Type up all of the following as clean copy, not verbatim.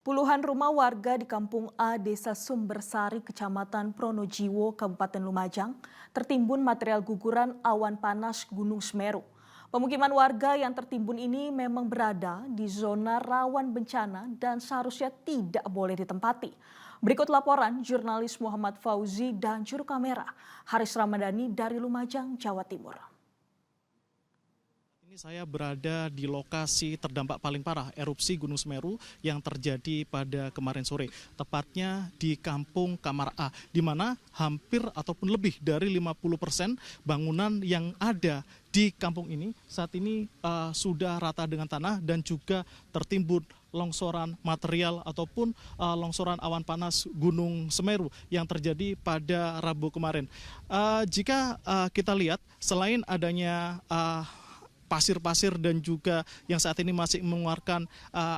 Puluhan rumah warga di Kampung A, Desa Sumbersari, Kecamatan Pronojiwo, Kabupaten Lumajang, tertimbun material guguran awan panas Gunung Semeru. Pemukiman warga yang tertimbun ini memang berada di zona rawan bencana dan seharusnya tidak boleh ditempati. Berikut laporan jurnalis Muhammad Fauzi dan juru kamera Haris Ramadhani dari Lumajang, Jawa Timur. Ini saya berada di lokasi terdampak paling parah erupsi Gunung Semeru yang terjadi pada kemarin sore, tepatnya di Kampung Kamar A, di mana hampir ataupun lebih dari 50% bangunan yang ada di kampung ini saat ini sudah rata dengan tanah dan juga tertimbun longsoran material ataupun longsoran awan panas Gunung Semeru yang terjadi pada Rabu kemarin. Jika kita lihat, selain adanya pasir-pasir dan juga yang saat ini masih mengeluarkan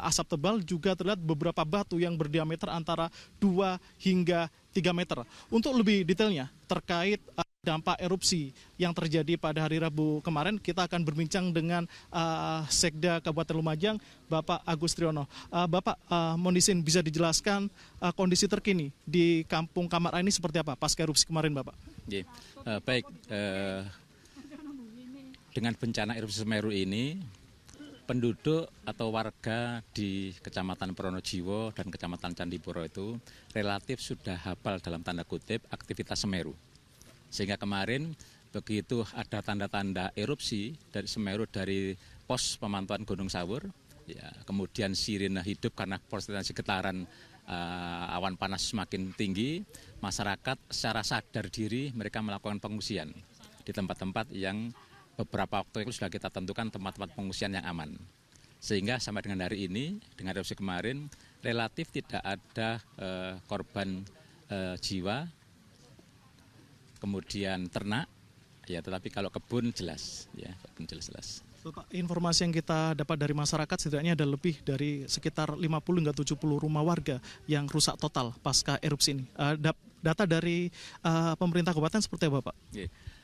asap tebal, juga terlihat beberapa batu yang berdiameter antara 2 hingga 3 meter. Untuk lebih detailnya terkait dampak erupsi yang terjadi pada hari Rabu kemarin, kita akan berbincang dengan Sekda Kabupaten Lumajang, Bapak Agus Triyono. Bapak, mohon izin bisa dijelaskan kondisi terkini di Kampung Kamar A ini seperti apa pasca erupsi kemarin, Bapak? Baik. Dengan bencana erupsi Semeru ini, penduduk atau warga di Kecamatan Pronojiwo dan Kecamatan Candipuro itu relatif sudah hafal dalam tanda kutip aktivitas Semeru. Sehingga kemarin begitu ada tanda-tanda erupsi dari Semeru dari pos pemantauan Gunung Sawur, ya, kemudian sirine hidup karena potensi getaran awan panas semakin tinggi, masyarakat secara sadar diri mereka melakukan pengungsian di tempat-tempat yang beberapa waktu itu sudah kita tentukan tempat-tempat pengungsian yang aman. Sehingga sampai dengan hari ini, dengan erupsi kemarin, relatif tidak ada korban jiwa, kemudian ternak, ya, tetapi kalau kebun jelas, ya, kebun jelas. Bapak, informasi yang kita dapat dari masyarakat setidaknya ada lebih dari sekitar 50 hingga 70 rumah warga yang rusak total pasca erupsi ini. Data dari pemerintah kabupaten seperti apa, Pak?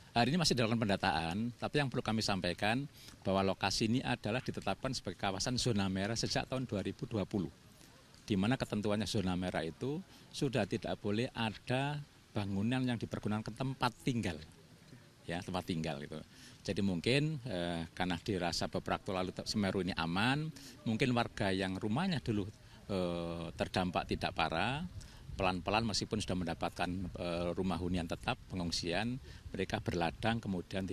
Hari ini masih dilakukan pendataan, tapi yang perlu kami sampaikan bahwa lokasi ini adalah ditetapkan sebagai kawasan zona merah sejak tahun 2020. Di mana ketentuannya zona merah itu sudah tidak boleh ada bangunan yang dipergunakan tempat tinggal. Ya, tempat tinggal itu. Jadi mungkin karena dirasa beberapa waktu lalu Semeru ini aman, mungkin warga yang rumahnya dulu terdampak tidak parah, pelan-pelan meskipun sudah mendapatkan rumah hunian tetap, pengungsian, mereka berladang kemudian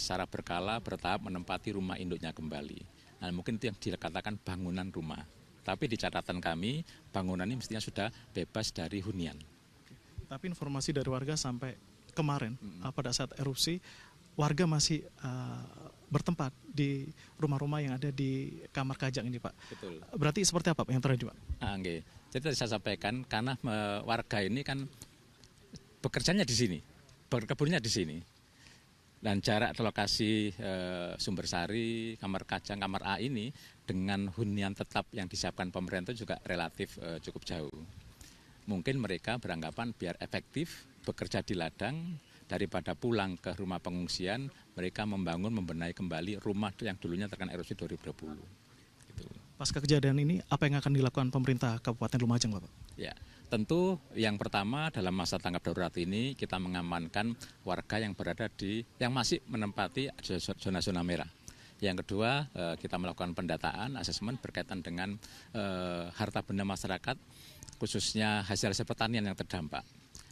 secara berkala bertahap menempati rumah induknya kembali. Nah, mungkin itu yang dikatakan bangunan rumah. Tapi di catatan kami, bangunan ini mestinya sudah bebas dari hunian. Tapi informasi dari warga sampai kemarin pada saat erupsi, warga masih bertempat di rumah-rumah yang ada di Kamar Kajang ini, Pak. Betul. Berarti seperti apa Pak yang terjadi, Pak? Jadi tadi saya sampaikan, karena warga ini kan bekerjanya di sini, berkebunnya di sini. Dan jarak lokasi Sumbersari, Kamar Kajang, Kamar A ini dengan hunian tetap yang disiapkan pemerintah juga relatif cukup jauh. Mungkin mereka beranggapan biar efektif bekerja di ladang, daripada pulang ke rumah pengungsian, mereka membenahi kembali rumah yang dulunya terkena erupsi 2020. Gitu. Pasca kejadian ini, apa yang akan dilakukan pemerintah Kabupaten Lumajang, Bapak? Ya, tentu yang pertama dalam masa tanggap darurat ini kita mengamankan warga yang berada yang masih menempati zona-zona merah. Yang kedua, kita melakukan pendataan, asesmen berkaitan dengan harta benda masyarakat, khususnya hasil-hasil pertanian yang terdampak.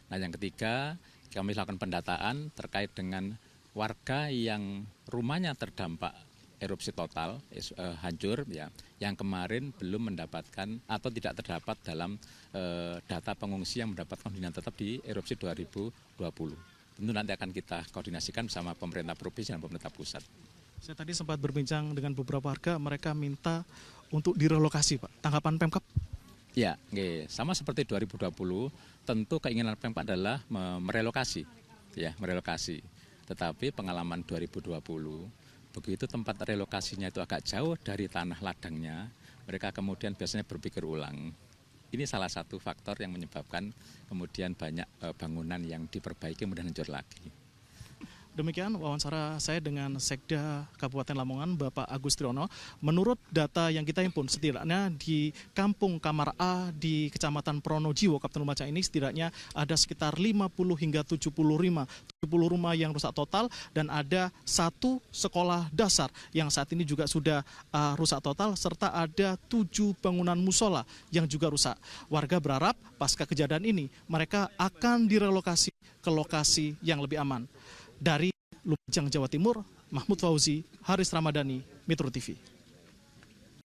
Nah, yang ketiga, kami lakukan pendataan terkait dengan warga yang rumahnya terdampak erupsi total, hancur, ya, yang kemarin belum mendapatkan atau tidak terdapat dalam data pengungsi yang mendapatkan hunian tetap di erupsi 2020. Tentu nanti akan kita koordinasikan bersama pemerintah provinsi dan pemerintah pusat. Saya tadi sempat berbincang dengan beberapa warga, mereka minta untuk direlokasi, Pak. Tanggapan Pemkab? Ya, sama seperti 2020, tentu keinginan Pemkab adalah merelokasi, ya, merelokasi. Tetapi pengalaman 2020, begitu tempat relokasinya itu agak jauh dari tanah ladangnya, mereka kemudian biasanya berpikir ulang. Ini salah satu faktor yang menyebabkan kemudian banyak bangunan yang diperbaiki kemudian hancur lagi. Demikian wawancara saya dengan Sekda Kabupaten Lamongan, Bapak Agus Triono. Menurut data yang kita himpun, setidaknya di Kampung Kamar A di Kecamatan Pronojiwo, Kabupaten Lumajang ini setidaknya ada sekitar 50 hingga 70 rumah yang rusak total, dan ada 1 sekolah dasar yang saat ini juga sudah rusak total, serta ada 7 bangunan musola yang juga rusak. Warga berharap pasca kejadian ini mereka akan direlokasi ke lokasi yang lebih aman. Dari Lumajang, Jawa Timur, Mahmud Fauzi, Haris Ramadhani, Metro TV.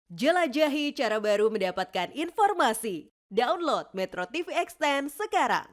Jelajahi cara baru mendapatkan informasi. Download Metro TV Extend sekarang.